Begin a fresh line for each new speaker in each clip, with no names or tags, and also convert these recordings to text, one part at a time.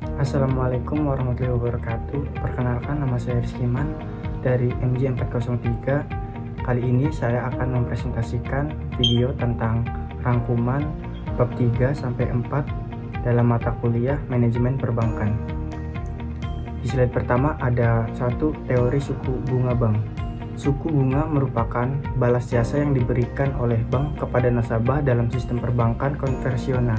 Assalamualaikum warahmatullahi wabarakatuh. Perkenalkan, nama saya Rizky Iman dari MJ403. Kali ini saya akan mempresentasikan video tentang rangkuman bab 3 sampai 4 dalam mata kuliah Manajemen Perbankan. Di slide pertama ada satu teori suku bunga bank. Suku bunga merupakan balas jasa yang diberikan oleh bank kepada nasabah dalam sistem perbankan konvensional.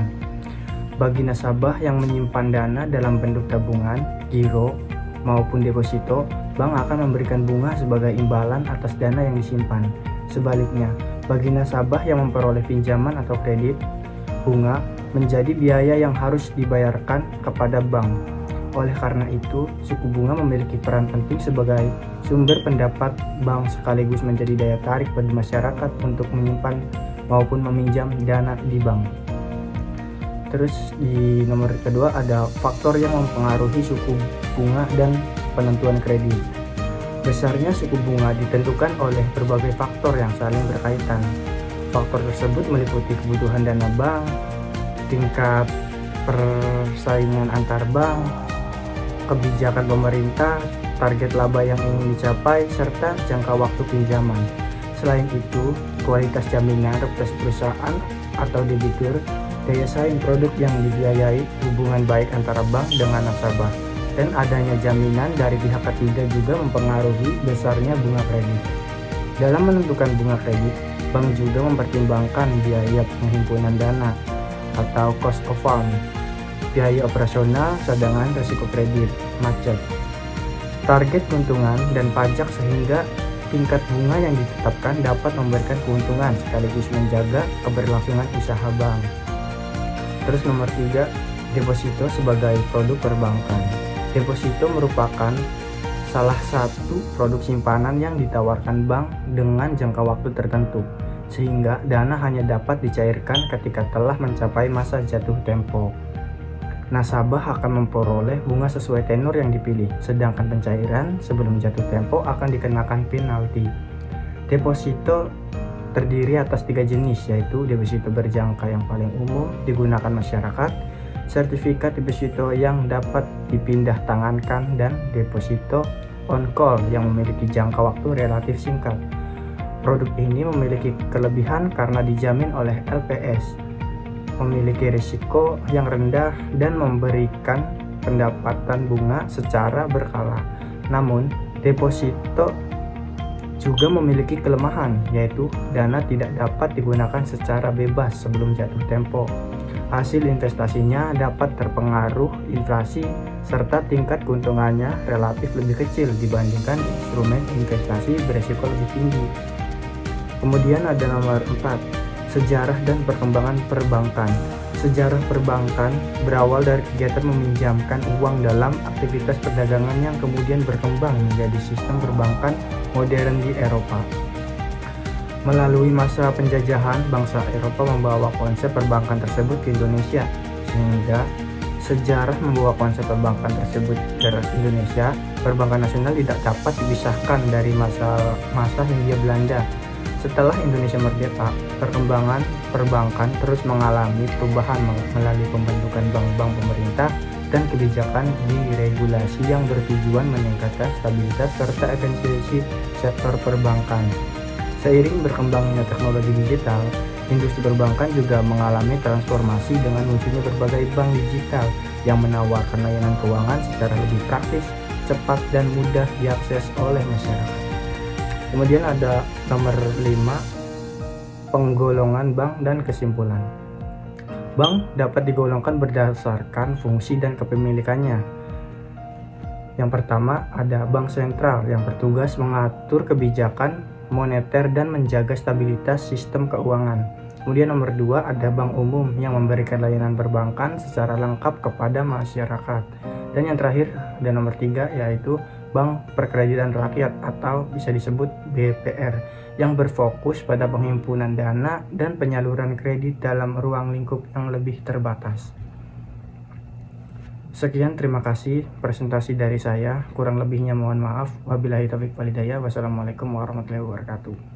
Bagi nasabah yang menyimpan dana dalam bentuk tabungan, giro, maupun deposito, bank akan memberikan bunga sebagai imbalan atas dana yang disimpan. Sebaliknya, bagi nasabah yang memperoleh pinjaman atau kredit, bunga menjadi biaya yang harus dibayarkan kepada bank. Oleh karena itu, suku bunga memiliki peran penting sebagai sumber pendapat bank sekaligus menjadi daya tarik bagi masyarakat untuk menyimpan maupun meminjam dana di bank. Terus di nomor kedua ada faktor yang mempengaruhi suku bunga dan penentuan kredit. Besarnya suku bunga ditentukan oleh berbagai faktor yang saling berkaitan. Faktor tersebut meliputi kebutuhan dana bank, tingkat persaingan antar bank, kebijakan pemerintah, target laba yang ingin dicapai, serta jangka waktu pinjaman. Selain itu, kualitas jaminan reputasi perusahaan atau debitur, daya saing produk yang dibiayai, hubungan baik antara bank dengan nasabah, dan adanya jaminan dari pihak ketiga juga mempengaruhi besarnya bunga kredit. Dalam menentukan bunga kredit, bank juga mempertimbangkan biaya penghimpunan dana atau cost of fund, biaya operasional, cadangan risiko kredit, macet, target keuntungan, dan pajak sehingga tingkat bunga yang ditetapkan dapat memberikan keuntungan sekaligus menjaga keberlangsungan usaha bank. Terus nomor 3, deposito sebagai produk perbankan. Deposito merupakan salah satu produk simpanan yang ditawarkan bank dengan jangka waktu tertentu, sehingga dana hanya dapat dicairkan ketika telah mencapai masa jatuh tempo. Nasabah akan memperoleh bunga sesuai tenor yang dipilih, sedangkan pencairan sebelum jatuh tempo akan dikenakan penalti. Deposito terdiri atas 3 jenis, yaitu deposito berjangka yang paling umum digunakan masyarakat, sertifikat deposito yang dapat dipindah tangankan, dan deposito on call yang memiliki jangka waktu relatif singkat. Produk ini memiliki kelebihan karena dijamin oleh LPS, memiliki risiko yang rendah, dan memberikan pendapatan bunga secara berkala. Namun, deposito juga memiliki kelemahan, yaitu dana tidak dapat digunakan secara bebas sebelum jatuh tempo. Hasil investasinya dapat terpengaruh inflasi, serta tingkat keuntungannya relatif lebih kecil dibandingkan instrumen investasi berisiko lebih tinggi. Kemudian ada nomor 4, sejarah dan perkembangan perbankan. Sejarah perbankan berawal dari kegiatan meminjamkan uang dalam aktivitas perdagangan yang kemudian berkembang menjadi sistem perbankan modern di Eropa. Melalui masa penjajahan, bangsa Eropa membawa konsep perbankan tersebut ke Indonesia, sehingga sejarah membawa konsep perbankan tersebut ke Indonesia. Perbankan nasional tidak dapat dipisahkan dari masa Hindia Belanda. Setelah Indonesia merdeka, perkembangan perbankan terus mengalami perubahan melalui pembentukan bank-bank pemerintah dan kebijakan diregulasi yang bertujuan meningkatkan stabilitas serta efisiensi sektor perbankan. Seiring berkembangnya teknologi digital, industri perbankan juga mengalami transformasi dengan munculnya berbagai bank digital yang menawarkan layanan keuangan secara lebih praktis, cepat, dan mudah diakses oleh masyarakat. Kemudian ada nomor 5, penggolongan bank dan kesimpulan. Bank dapat digolongkan berdasarkan fungsi dan kepemilikannya. Yang pertama ada bank sentral yang bertugas mengatur kebijakan moneter dan menjaga stabilitas sistem keuangan. Kemudian nomor 2 ada bank umum yang memberikan layanan perbankan secara lengkap kepada masyarakat. Dan yang terakhir ada nomor 3, yaitu Bank Perkreditan Rakyat atau bisa disebut BPR yang berfokus pada penghimpunan dana dan penyaluran kredit dalam ruang lingkup yang lebih terbatas. Sekian, terima kasih presentasi dari saya. Kurang lebihnya mohon maaf. Wabillahi taufiq wal hidayah. Wassalamualaikum warahmatullahi wabarakatuh.